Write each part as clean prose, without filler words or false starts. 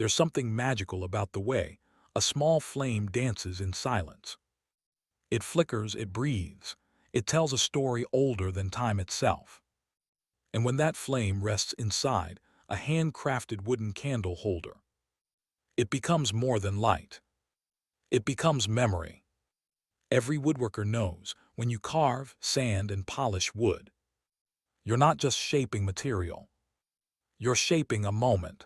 There's something magical about the way a small flame dances in silence. It flickers, it breathes, it tells a story older than time itself. And when that flame rests inside a handcrafted wooden candle holder, it becomes more than light. It becomes memory. Every woodworker knows when you carve, sand, and polish wood, you're not just shaping material. You're shaping a moment.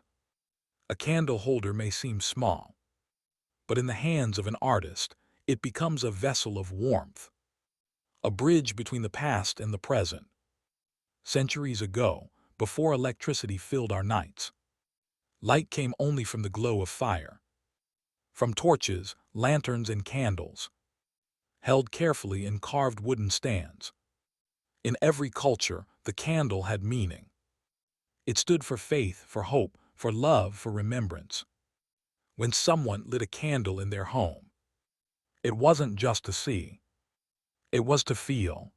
A candle holder may seem small, but in the hands of an artist, it becomes a vessel of warmth, a bridge between the past and the present. Centuries ago, before electricity filled our nights, light came only from the glow of fire, from torches, lanterns, and candles, held carefully in carved wooden stands. In every culture, the candle had meaning. It stood for faith, for hope, for love, for remembrance. When someone lit a candle in their home, it wasn't just to see, it was to feel.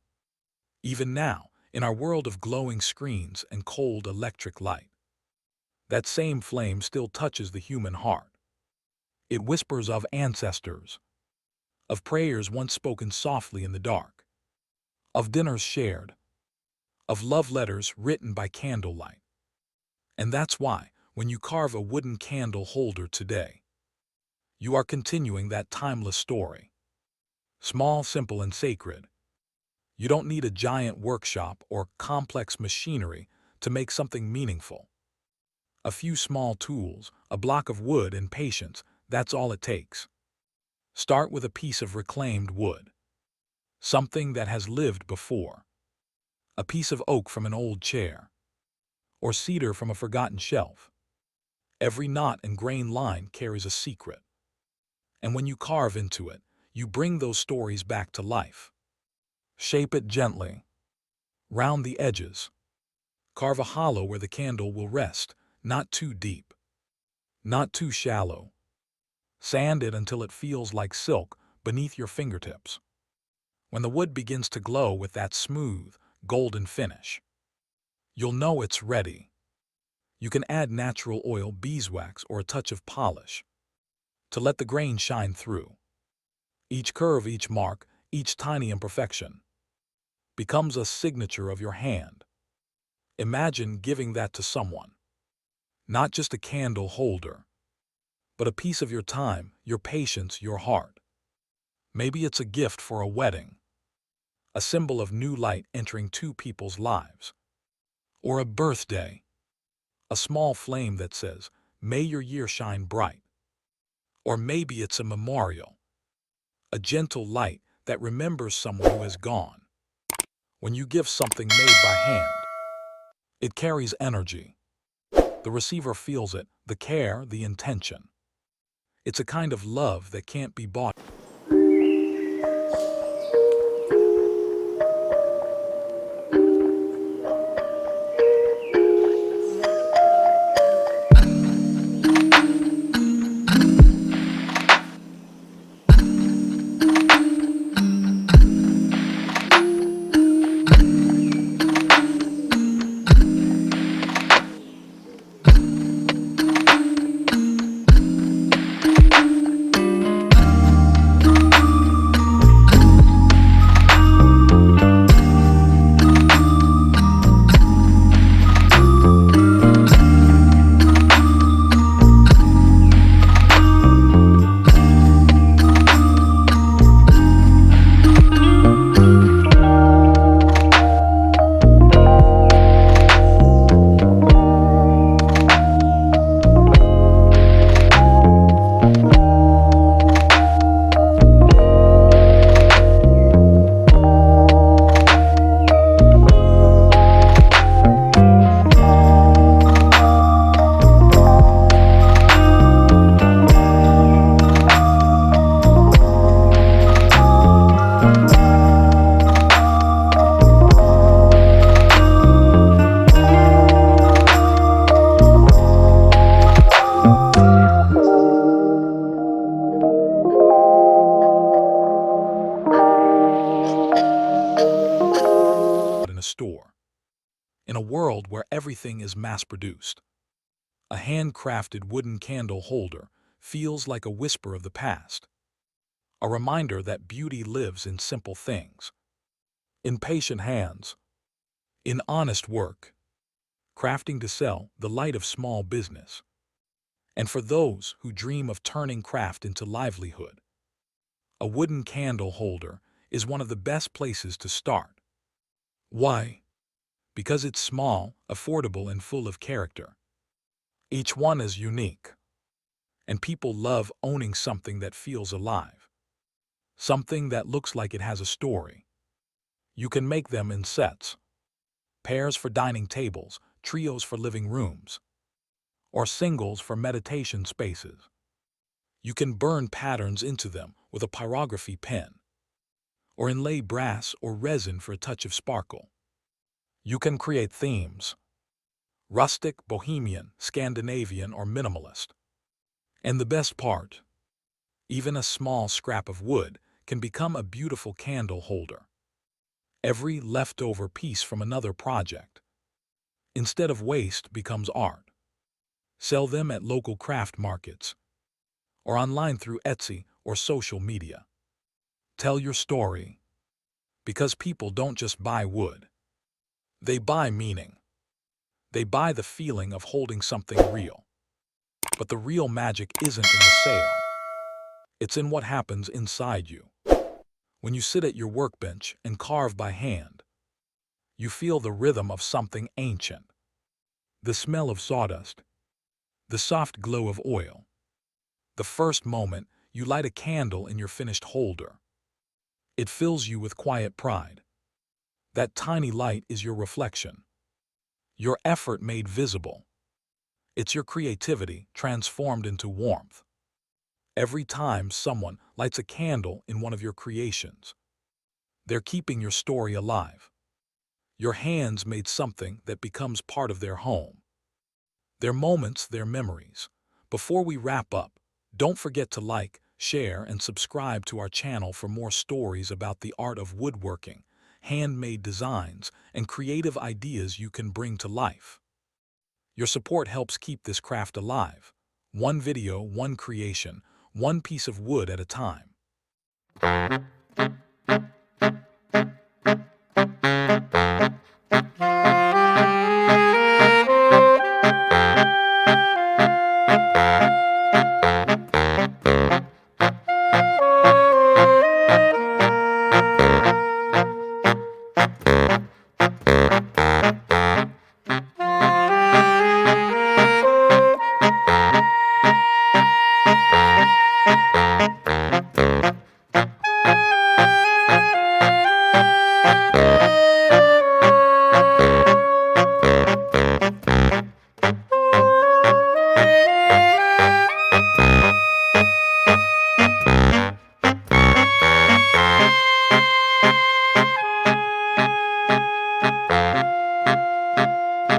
Even now, in our world of glowing screens and cold electric light, that same flame still touches the human heart. It whispers of ancestors, of prayers once spoken softly in the dark, of dinners shared, of love letters written by candlelight. And that's why, when you carve a wooden candle holder today, you are continuing that timeless story. Small, simple, and sacred. You don't need a giant workshop or complex machinery to make something meaningful. A few small tools, a block of wood, and patience, that's all it takes. Start with a piece of reclaimed wood, something that has lived before. A piece of oak from an old chair, or cedar from a forgotten shelf. Every knot and grain line carries a secret. And when you carve into it, you bring those stories back to life. Shape it gently. Round the edges. Carve a hollow where the candle will rest, not too deep, not too shallow. Sand it until it feels like silk beneath your fingertips. When the wood begins to glow with that smooth, golden finish, you'll know it's ready. You can add natural oil, beeswax, or a touch of polish to let the grain shine through. Each curve, each mark, each tiny imperfection becomes a signature of your hand. Imagine giving that to someone. Not just a candle holder, but a piece of your time, your patience, your heart. Maybe it's a gift for a wedding, a symbol of new light entering two people's lives. Or a birthday, a small flame that says, "May your year shine bright." Or maybe it's a memorial, a gentle light that remembers someone who has gone. When you give something made by hand, it carries energy. The receiver feels it, the care, the intention. It's a kind of love that can't be bought. In a store, in a world where everything is mass-produced. A handcrafted wooden candle holder feels like a whisper of the past, a reminder that beauty lives in simple things, in patient hands, in honest work, crafting to sell, the light of small business. And for those who dream of turning craft into livelihood, a wooden candle holder is one of the best places to start. Why? Because it's small, affordable, and full of character. Each one is unique, and people love owning something that feels alive, something that looks like it has a story. You can make them in sets, pairs for dining tables, trios for living rooms, or singles for meditation spaces. You can burn patterns into them with a pyrography pen, or inlay brass or resin for a touch of sparkle. You can create themes: rustic, bohemian, Scandinavian, or minimalist. And the best part, even a small scrap of wood can become a beautiful candle holder. Every leftover piece from another project, instead of waste, becomes art. Sell them at local craft markets, or online through Etsy or social media. Tell your story, because people don't just buy wood. They buy meaning. They buy the feeling of holding something real. But the real magic isn't in the sale. It's in what happens inside you. When you sit at your workbench and carve by hand, you feel the rhythm of something ancient, the smell of sawdust, the soft glow of oil. The first moment you light a candle in your finished holder, it fills you with quiet pride. That tiny light is your reflection, your effort made visible. It's your creativity transformed into warmth. Every time someone lights a candle in one of your creations, they're keeping your story alive. Your hands made something that becomes part of their home, their moments, their memories. Before we wrap up, don't forget to like, share, and subscribe to our channel for more stories about the art of woodworking, handmade designs, and creative ideas you can bring to life. Your support helps keep this craft alive. One video, one creation, one piece of wood at a time.